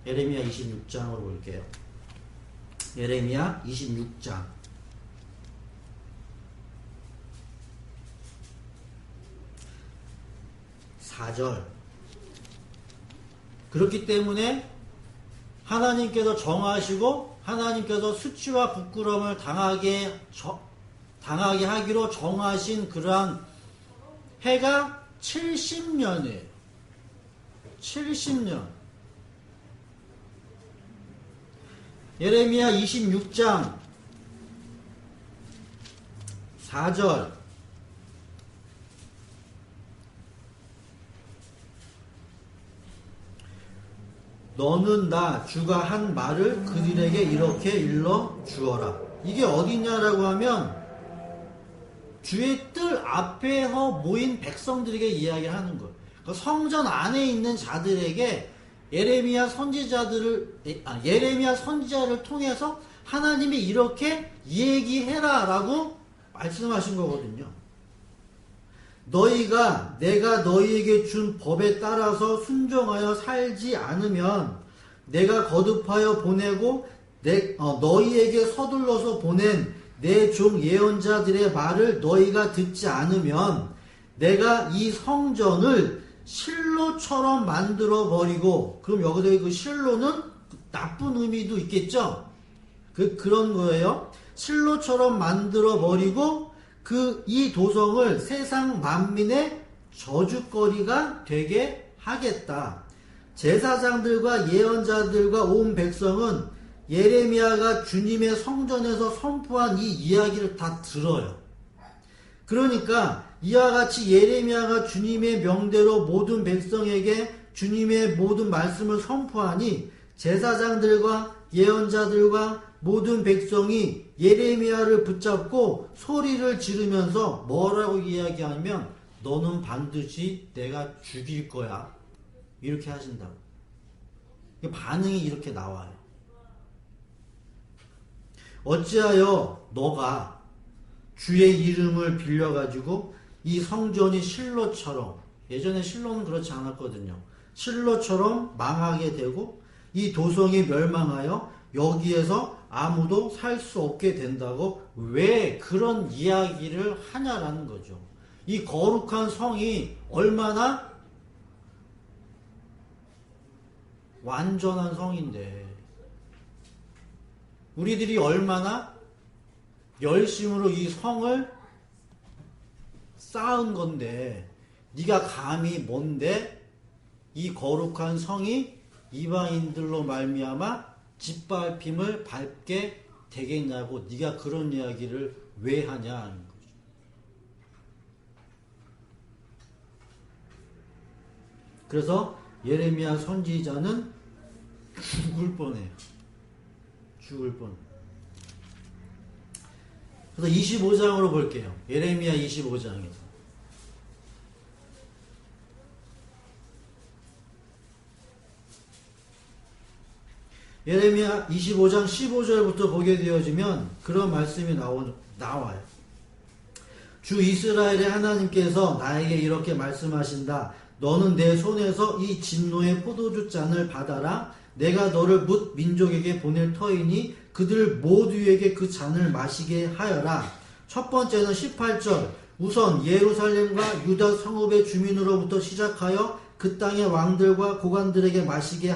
예레미야 26장으로 볼게요. 예레미야 26장 4절. 그렇기 때문에 하나님께서 정하시고 하나님께서 수치와 부끄러움을 당하게 하기로 정하신 그러한 해가 70년이에요. 70년. 예레미야 26장 4절. 너는 나 주가 한 말을 그들에게 이렇게 일러 주어라. 이게 어디냐라고 하면 주의 뜰 앞에서 모인 백성들에게 이야기를 하는 거예요. 그 성전 안에 있는 자들에게 예레미야 선지자를 통해서 하나님이 이렇게 얘기해라라고 말씀하신 거거든요. 너희가 내가 너희에게 준 법에 따라서 순종하여 살지 않으면 내가 거듭하여 보내고 너희에게 서둘러서 보낸 내 종 예언자들의 말을 너희가 듣지 않으면 내가 이 성전을 실로처럼 만들어 버리고, 그럼 여기서 그 실로는 나쁜 의미도 있겠죠? 그런 거예요. 실로처럼 만들어 버리고 이 도성을 세상 만민의 저주거리가 되게 하겠다. 제사장들과 예언자들과 온 백성은 예레미야가 주님의 성전에서 선포한 이 이야기를 다 들어요. 그러니까 이와 같이 예레미야가 주님의 명대로 모든 백성에게 주님의 모든 말씀을 선포하니 제사장들과 예언자들과 모든 백성이 예레미야를 붙잡고 소리를 지르면서 뭐라고 이야기하면 너는 반드시 내가 죽일 거야. 이렇게 하신다고. 반응이 이렇게 나와요. 어찌하여 너가 주의 이름을 빌려가지고 이 성전이 실로처럼, 예전에 실로는 그렇지 않았거든요. 실로처럼 망하게 되고 이 도성이 멸망하여 여기에서 아무도 살 수 없게 된다고 왜 그런 이야기를 하냐라는 거죠. 이 거룩한 성이 얼마나 완전한 성인데 우리들이 얼마나 열심으로 이 성을 쌓은 건데 네가 감히 뭔데 이 거룩한 성이 이방인들로 말미암아 짓밟힘을 밟게 되겠냐고 네가 그런 이야기를 왜 하냐 하는 거죠. 그래서 예레미야 선지자는 죽을 뻔해요. 죽을 뻔. 그래서 25장으로 볼게요. 예레미야 25장에서. 예레미야 25장 15절부터 보게 되어지면 그런 말씀이 나와요. 주 이스라엘의 하나님께서 나에게 이렇게 말씀하신다. 너는 내 손에서 이 진노의 포도주 잔을 받아라. 내가 너를 뭇 민족에게 보낼 터이니 그들 모두에게 그 잔을 마시게 하여라. 첫 번째는 18절. 우선 예루살렘과 유다 성읍의 주민으로부터 시작하여 그 땅의 왕들과 고관들에게 마시게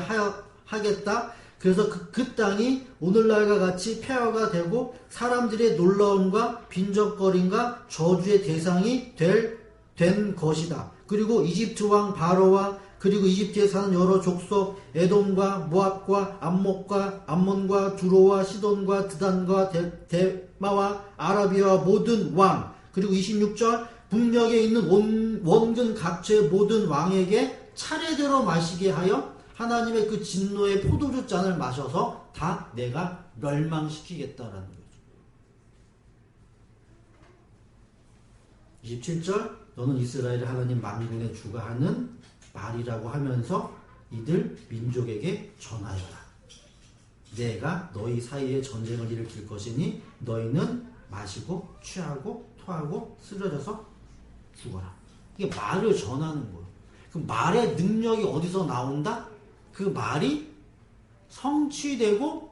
하겠다. 그래서 그 땅이 오늘날과 같이 폐허가 되고 사람들의 놀라움과 빈적거림과 저주의 대상이 된 것이다. 그리고 이집트 왕 바로와 그리고 이집트에 사는 여러 족속 에돔과 모압과 암몬과 두로와 시돈과 드단과 데마와 아라비아와 모든 왕 그리고 26절 북녘에 있는 원근 각처의 모든 왕에게 차례대로 마시게 하여 하나님의 그 진노의 포도주 잔을 마셔서 다 내가 멸망시키겠다라는 거죠. 27절 너는 이스라엘 하나님 만군의 주가 하는 말이라고 하면서 이들 민족에게 전하여라. 내가 너희 사이에 전쟁을 일으킬 것이니 너희는 마시고 취하고 토하고 쓰러져서 죽어라. 이게 말을 전하는 거예요. 그 말의 능력이 어디서 나온다? 그 말이 성취되고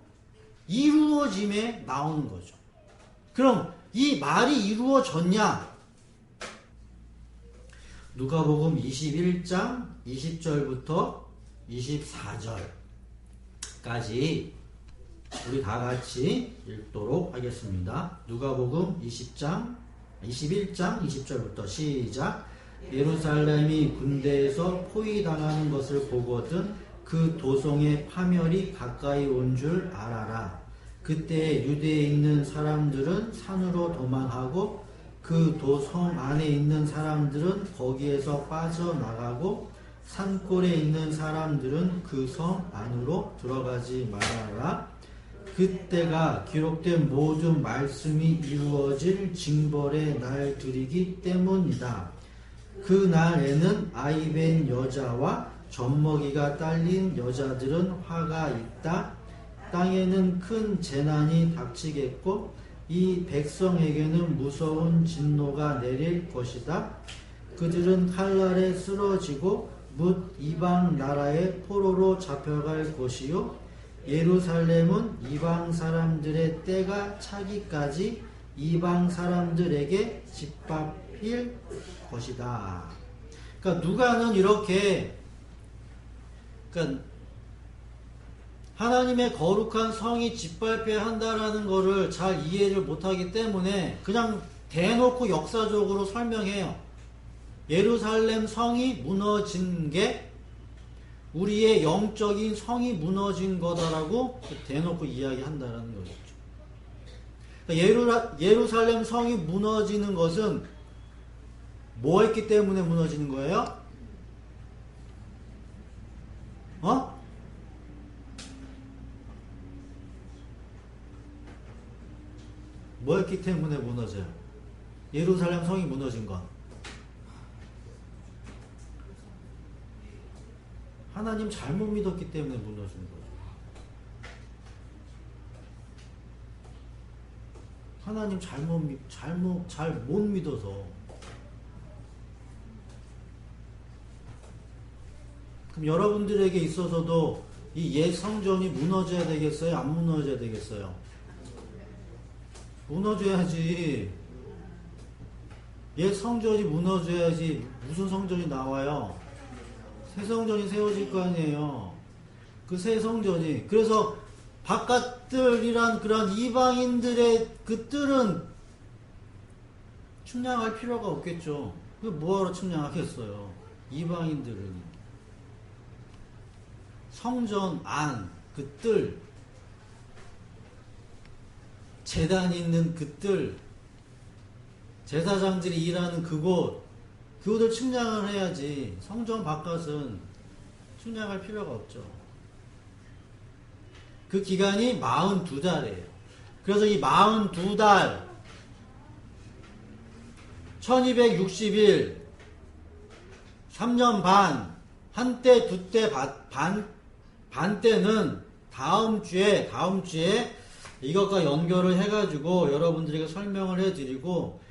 이루어짐에 나오는 거죠. 그럼 이 말이 이루어졌냐? 누가복음 21장 20절부터 24절까지 우리 다 같이 읽도록 하겠습니다. 누가복음 21장 20절부터 시작. 예루살렘이 군대에서 포위당하는 것을 보거든 그 도성의 파멸이 가까이 온 줄 알아라. 그때 유대에 있는 사람들은 산으로 도망하고 그 도성 안에 있는 사람들은 거기에서 빠져나가고 산골에 있는 사람들은 그 성 안으로 들어가지 말아라. 그때가 기록된 모든 말씀이 이루어질 징벌의 날들이기 때문이다. 그 날에는 아이벤 여자와 젖먹이가 딸린 여자들은 화가 있다. 땅에는 큰 재난이 닥치겠고 이 백성에게는 무서운 진노가 내릴 것이다. 그들은 칼날에 쓰러지고 뭇 이방 나라의 포로로 잡혀갈 것이요 예루살렘은 이방 사람들의 때가 차기까지 이방 사람들에게 짓밟힐 것이다. 그러니까 누가는 이렇게 하나님의 거룩한 성이 짓밟혀야 한다라는 것을 잘 이해를 못하기 때문에 그냥 대놓고 역사적으로 설명해요. 예루살렘 성이 무너진 게 우리의 영적인 성이 무너진 거다라고 대놓고 이야기한다라는 거죠. 그러니까 예루살렘 성이 무너지는 것은 뭐 했기 때문에 무너지는 거예요? 뭐 했기 때문에 무너져요? 예루살렘 성이 무너진 건 하나님 잘못 믿었기 때문에 무너진 거예요. 하나님 잘 못 믿어서. 그럼 여러분들에게 있어서도 이 옛 성전이 무너져야 되겠어요? 안 무너져야 되겠어요? 무너져야지. 옛 성전이 무너져야지 무슨 성전이 나와요? 새 성전이 세워질 거 아니에요. 그 새 성전이. 그래서 바깥들이란 그런 이방인들의 그 뜰은 측량할 필요가 없겠죠. 그 뭐하러 측량하겠어요? 이방인들은. 성전 안, 그 뜰, 제단 있는 그 뜰, 제사장들이 일하는 그곳을 측량을 해야지. 성전 바깥은 측량할 필요가 없죠. 그 기간이 42달이에요. 그래서 이 42달 1260일 3년 반, 한때 두때 반 때는 다음 주에 이것과 연결을 해가지고 여러분들에게 설명을 해드리고,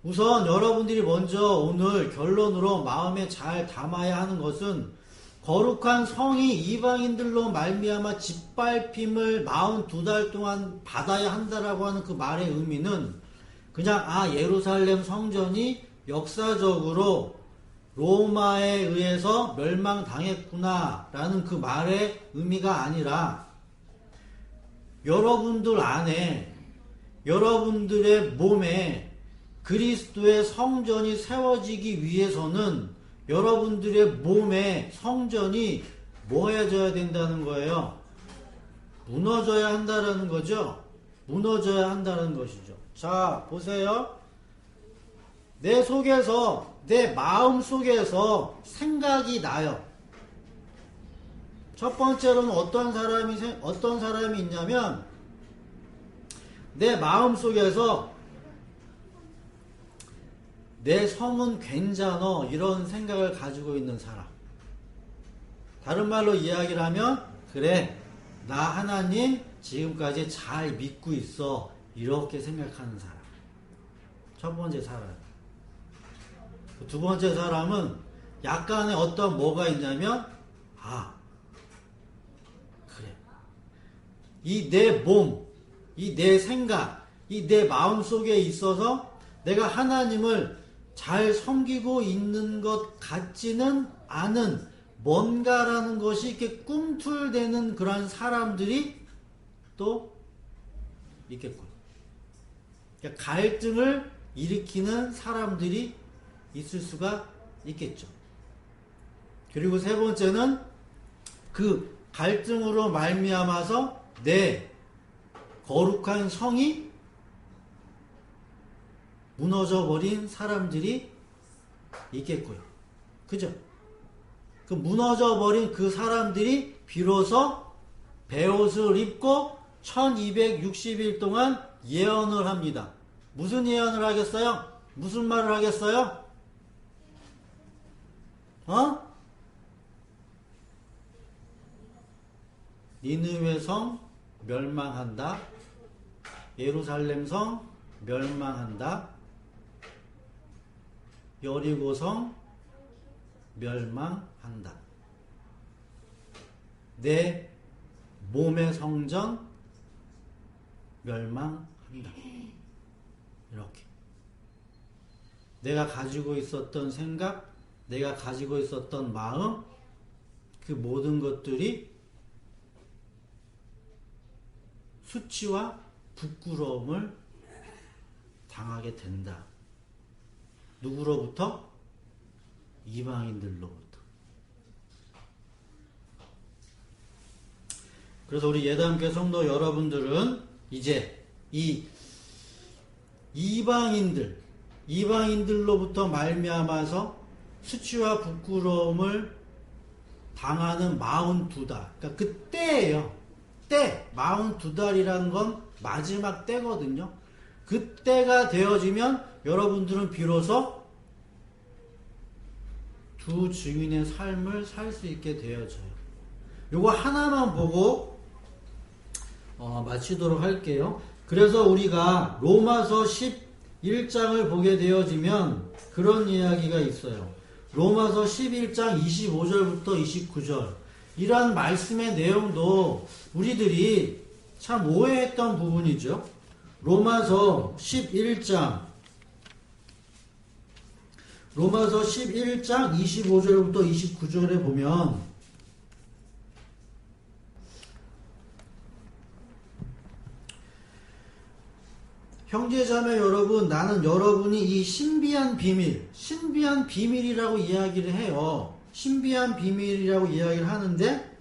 우선 여러분들이 먼저 오늘 결론으로 마음에 잘 담아야 하는 것은, 거룩한 성이 이방인들로 말미암아 짓밟힘을 42달 동안 받아야 한다라고 하는 그 말의 의미는 그냥 예루살렘 성전이 역사적으로 로마에 의해서 멸망당했구나 라는 그 말의 의미가 아니라, 여러분들 안에, 여러분들의 몸에 그리스도의 성전이 세워지기 위해서는 여러분들의 몸에 성전이 뭐 해줘야 된다는 거예요? 무너져야 한다는 거죠. 무너져야 한다는 것이죠. 자, 보세요. 내 속에서, 내 마음 속에서 생각이 나요. 첫 번째로는 어떤 사람이 있냐면, 내 마음 속에서 내 성은 괜찮어, 이런 생각을 가지고 있는 사람. 다른 말로 이야기를 하면, 그래, 나 하나님 지금까지 잘 믿고 있어, 이렇게 생각하는 사람. 첫 번째 사람. 두 번째 사람은 약간의 어떤 뭐가 있냐면, 그래, 이 내 몸, 이 내 생각, 이 내 마음 속에 있어서 내가 하나님을 잘 섬기고 있는 것 같지는 않은 뭔가라는 것이 이렇게 꿈틀대는 그런 사람들이 또 있겠군. 그러니까 갈등을 일으키는 사람들이 있을 수가 있겠죠. 그리고 세 번째는 그 갈등으로 말미암아서 내 거룩한 성이 무너져 버린 사람들이 있겠고요. 그죠? 그 무너져 버린 그 사람들이 비로소 베옷을 입고 1260일 동안 예언을 합니다. 무슨 예언을 하겠어요? 무슨 말을 하겠어요? 니느웨 성 멸망한다. 예루살렘 성 멸망한다. 여리고 성 멸망한다. 내 몸의 성전 멸망한다. 이렇게 내가 가지고 있었던 생각, 내가 가지고 있었던 마음, 그 모든 것들이 수치와 부끄러움을 당하게 된다. 누구로부터? 이방인들로부터. 그래서 우리 예담교회 성도 여러분들은 이제 이 이방인들로부터 말미암아서 수치와 부끄러움을 당하는 42달. 그러니까 그 때예요. 때. 42달이라는 건 마지막 때거든요. 그 때가 되어지면 여러분들은 비로소 두 증인의 삶을 살 수 있게 되어져요. 요거 하나만 보고 마치도록 할게요. 그래서 우리가 로마서 11장을 보게 되어지면 그런 이야기가 있어요. 로마서 11장 25절부터 29절. 이러한 말씀의 내용도 우리들이 참 오해했던 부분이죠. 로마서 11장 25절부터 29절에 보면 형제자매 여러분, 나는 여러분이 이 신비한 비밀이라고 이야기를 해요. 신비한 비밀이라고 이야기를 하는데,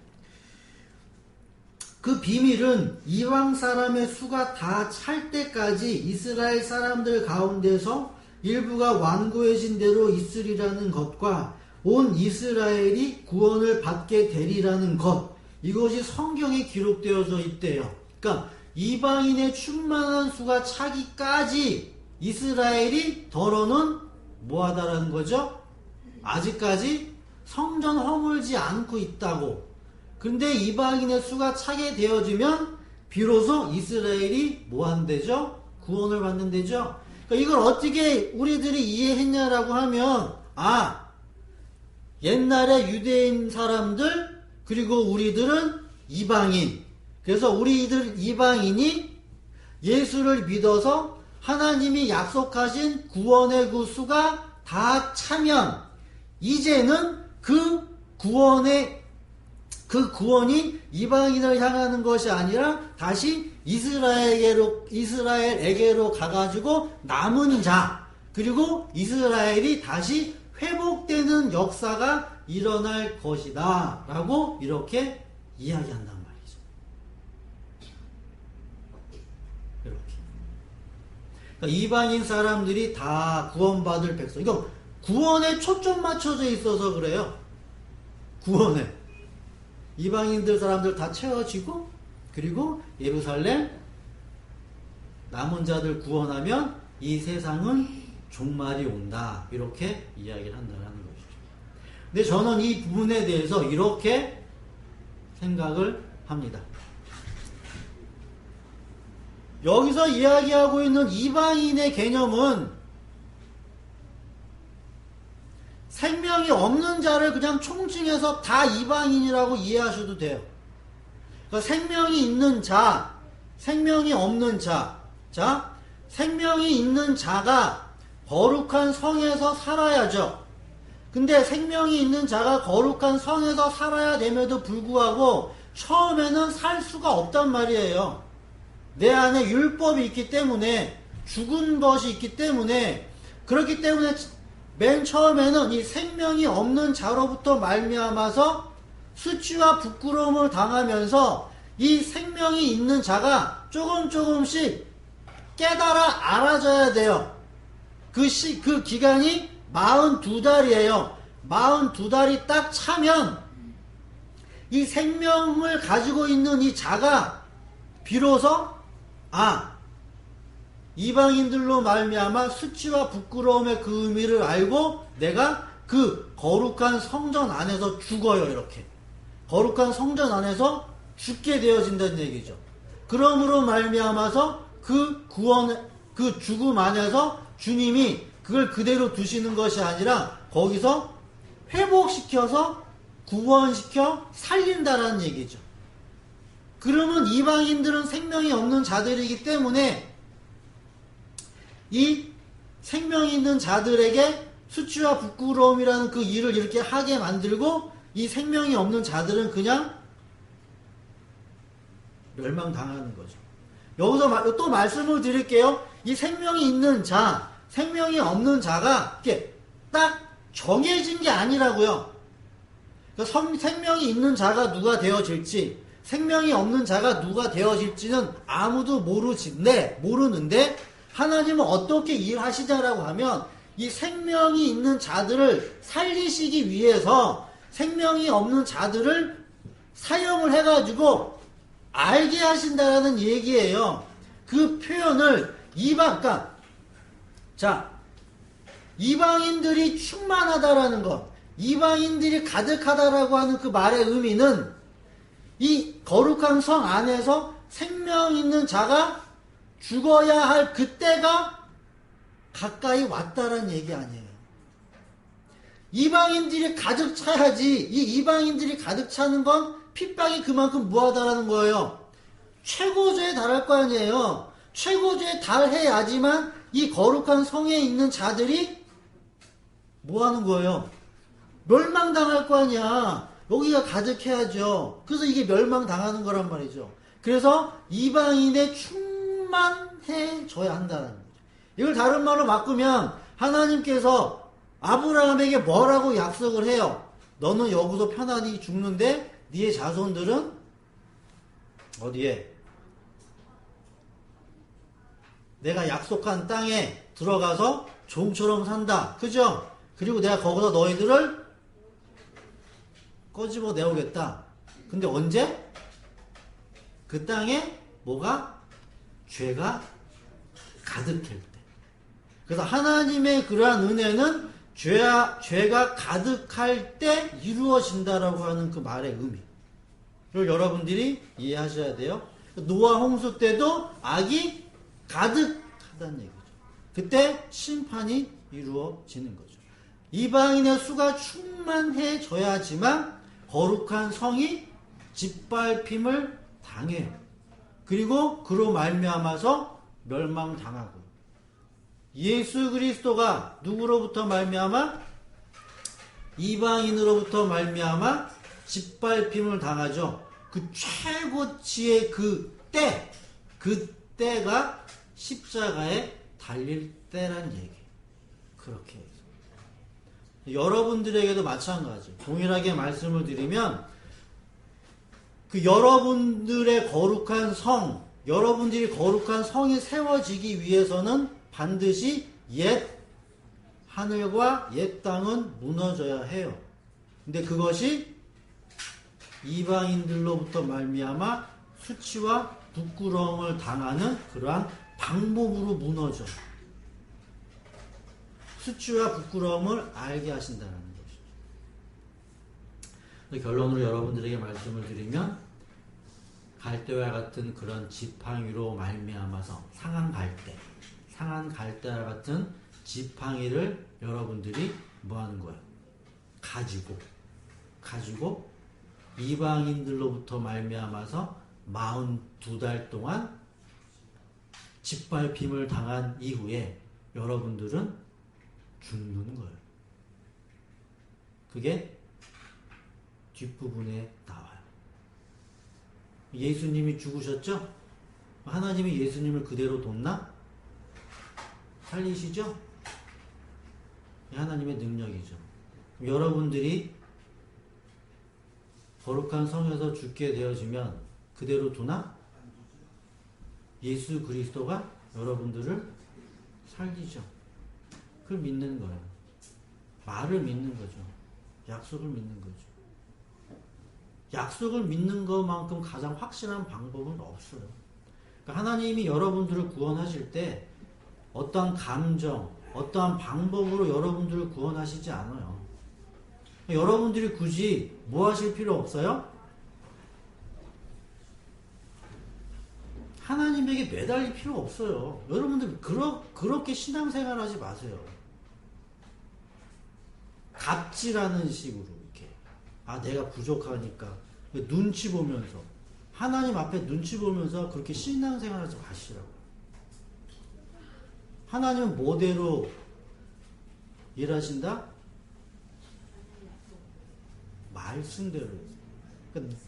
그 비밀은 이방 사람의 수가 다 찰 때까지 이스라엘 사람들 가운데서 일부가 완고해진 대로 있으리라는 것과 온 이스라엘이 구원을 받게 되리라는 것, 이것이 성경에 기록되어져 있대요. 그러니까 이방인의 충만한 수가 차기까지 이스라엘이 더러는 뭐하다라는 거죠? 아직까지 성전 허물지 않고 있다고. 근데 이방인의 수가 차게 되어지면 비로소 이스라엘이 뭐한대죠? 구원을 받는대죠. 그러니까 이걸 어떻게 우리들이 이해했냐라고 하면, 옛날에 유대인 사람들 그리고 우리들은 이방인. 그래서 우리들 이방인이 예수를 믿어서 하나님이 약속하신 구원의 그 수가 다 차면 이제는 그 구원이 이방인을 향하는 것이 아니라 다시 이스라엘에게로 가가지고 남은 자, 그리고 이스라엘이 다시 회복되는 역사가 일어날 것이다 라고 이렇게 이야기한단 말이죠. 이렇게. 그러니까 이방인 사람들이 다 구원받을 백성. 이거 구원에 초점 맞춰져 있어서 그래요. 구원에. 이방인들 사람들 다 채워지고, 그리고 예루살렘 남은 자들 구원하면 이 세상은 종말이 온다. 이렇게 이야기를 한다는 것이죠. 근데 저는 이 부분에 대해서 이렇게 생각을 합니다. 여기서 이야기하고 있는 이방인의 개념은 생명이 없는 자를 그냥 총칭해서 다 이방인이라고 이해하셔도 돼요. 그러니까 생명이 있는 자, 생명이 없는 자. 자, 생명이 있는 자가 거룩한 성에서 살아야죠. 근데 생명이 있는 자가 거룩한 성에서 살아야 됨에도 불구하고 처음에는 살 수가 없단 말이에요. 내 안에 율법이 있기 때문에, 죽은 것이 있기 때문에, 그렇기 때문에 맨 처음에는 이 생명이 없는 자로부터 말미암아서 수치와 부끄러움을 당하면서 이 생명이 있는 자가 조금씩 깨달아 알아져야 돼요. 그 기간이 42달이에요. 42달이 딱 차면 이 생명을 가지고 있는 이 자가 비로소 이방인들로 말미암아 수치와 부끄러움의 그 의미를 알고 내가 그 거룩한 성전 안에서 죽어요. 이렇게 거룩한 성전 안에서 죽게 되어진다는 얘기죠. 그러므로 말미암아서 그 죽음 안에서 주님이 그걸 그대로 두시는 것이 아니라 거기서 회복시켜서 구원시켜 살린다라는 얘기죠. 그러면 이방인들은 생명이 없는 자들이기 때문에 이 생명이 있는 자들에게 수치와 부끄러움이라는 그 일을 이렇게 하게 만들고 이 생명이 없는 자들은 그냥 멸망당하는 거죠. 여기서 또 말씀을 드릴게요. 이 생명이 있는 자, 생명이 없는 자가 이렇게 딱 정해진 게 아니라고요. 그러니까 생명이 있는 자가 누가 되어질지, 생명이 없는 자가 누가 되어질지는 아무도 모르는데 하나님은 어떻게 일하시냐라고 하면 이 생명이 있는 자들을 살리시기 위해서 생명이 없는 자들을 사용을 해가지고 알게 하신다라는 얘기예요. 그 표현을 이방인들이 충만하다라는 것, 이방인들이 가득하다라고 하는 그 말의 의미는 이 거룩한 성 안에서 생명 있는 자가 죽어야 할 그때가 가까이 왔다라는 얘기 아니에요. 이방인들이 가득 차야지. 이 이방인들이 가득 차는 건 핍박이 그만큼 무하다라는 거예요. 최고조에 달할 거 아니에요. 최고조에 달해야지만 이 거룩한 성에 있는 자들이 뭐 하는 거예요? 멸망당할 거 아니야. 여기가 가득해야죠. 그래서 이게 멸망당하는 거란 말이죠. 그래서 이방인에 충만해져야 한다는 거죠. 이걸 다른 말로 바꾸면 하나님께서 아브라함에게 뭐라고 약속을 해요? 너는 여기서 편안히 죽는데 네의 자손들은 어디에? 내가 약속한 땅에 들어가서 종처럼 산다. 그죠? 그리고 내가 거기서 너희들을 꺼집어 내오겠다. 근데 언제? 그 땅에 뭐가? 죄가 가득할 때. 그래서 하나님의 그러한 은혜는 죄가 가득할 때 이루어진다라고 하는 그 말의 의미. 그걸 여러분들이 이해하셔야 돼요. 노아 홍수 때도 악이 가득하다는 얘기죠. 그때 심판이 이루어지는 거죠. 이방인의 수가 충만해져야지만 거룩한 성이 짓밟힘을 당해요. 그리고 그로 말미암아서 멸망당하고, 예수 그리스도가 누구로부터 말미암아? 이방인으로부터 말미암아 짓밟힘을 당하죠. 그 최고치의 그때가 십자가에 달릴 때란 얘기. 그렇게 해서 여러분들에게도 마찬가지. 동일하게 말씀을 드리면, 그 여러분들의 거룩한 성, 여러분들이 거룩한 성이 세워지기 위해서는 반드시 옛 하늘과 옛 땅은 무너져야 해요. 근데 그것이 이방인들로부터 말미암아 수치와 부끄러움을 당하는 그러한 방법으로 무너져. 수치와 부끄러움을 알게 하신다는 것이죠. 결론으로 여러분들에게 말씀을 드리면, 갈대와 같은 그런 지팡이로 말미암아서 상한 갈대와 같은 지팡이를 여러분들이 뭐 하는 거예요? 가지고 이방인들로부터 말미암아서 42달 동안 짓밟힘을 당한 이후에 여러분들은 죽는 거예요. 그게 뒷부분에 나와요. 예수님이 죽으셨죠? 하나님이 예수님을 그대로 뒀나? 살리시죠? 하나님의 능력이죠. 여러분들이 거룩한 성에서 죽게 되어지면 그대로 두나? 예수 그리스도가 여러분들을 살리죠. 그걸 믿는 거예요. 말을 믿는 거죠. 약속을 믿는 거죠. 약속을 믿는 것만큼 가장 확실한 방법은 없어요. 그러니까 하나님이 여러분들을 구원하실 때 어떠한 감정, 어떠한 방법으로 여러분들을 구원하시지 않아요. 여러분들이 굳이 뭐 하실 필요 없어요? 하나님에게 매달릴 필요 없어요. 여러분들 그렇게 신앙생활 하지 마세요. 갑질하는 식으로 이렇게. 내가 부족하니까 눈치 보면서, 하나님 앞에 눈치 보면서 그렇게 신앙생활 하지 마시라고. 하나님은 뭐대로 일하신다? 말씀대로. 그러니까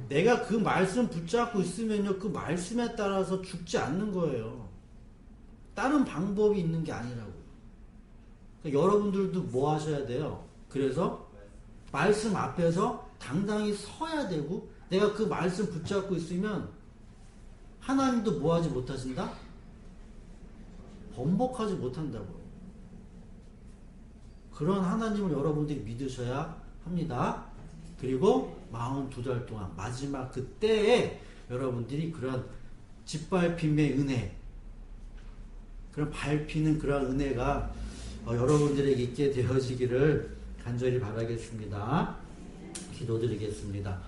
내가 그 말씀 붙잡고 있으면요, 그 말씀에 따라서 죽지 않는 거예요. 다른 방법이 있는 게 아니라고. 그러니까 여러분들도 뭐 하셔야 돼요? 그래서 말씀 앞에서 당당히 서야 되고, 내가 그 말씀 붙잡고 있으면 하나님도 뭐 하지 못하신다? 번복하지 못한다고. 그런 하나님을 여러분들이 믿으셔야 합니다. 그리고 42달 동안 마지막 그때에 여러분들이 그런 짓밟힘의 은혜, 그런 밟히는 그런 은혜가 여러분들에게 있게 되어지기를 간절히 바라겠습니다. 기도드리겠습니다.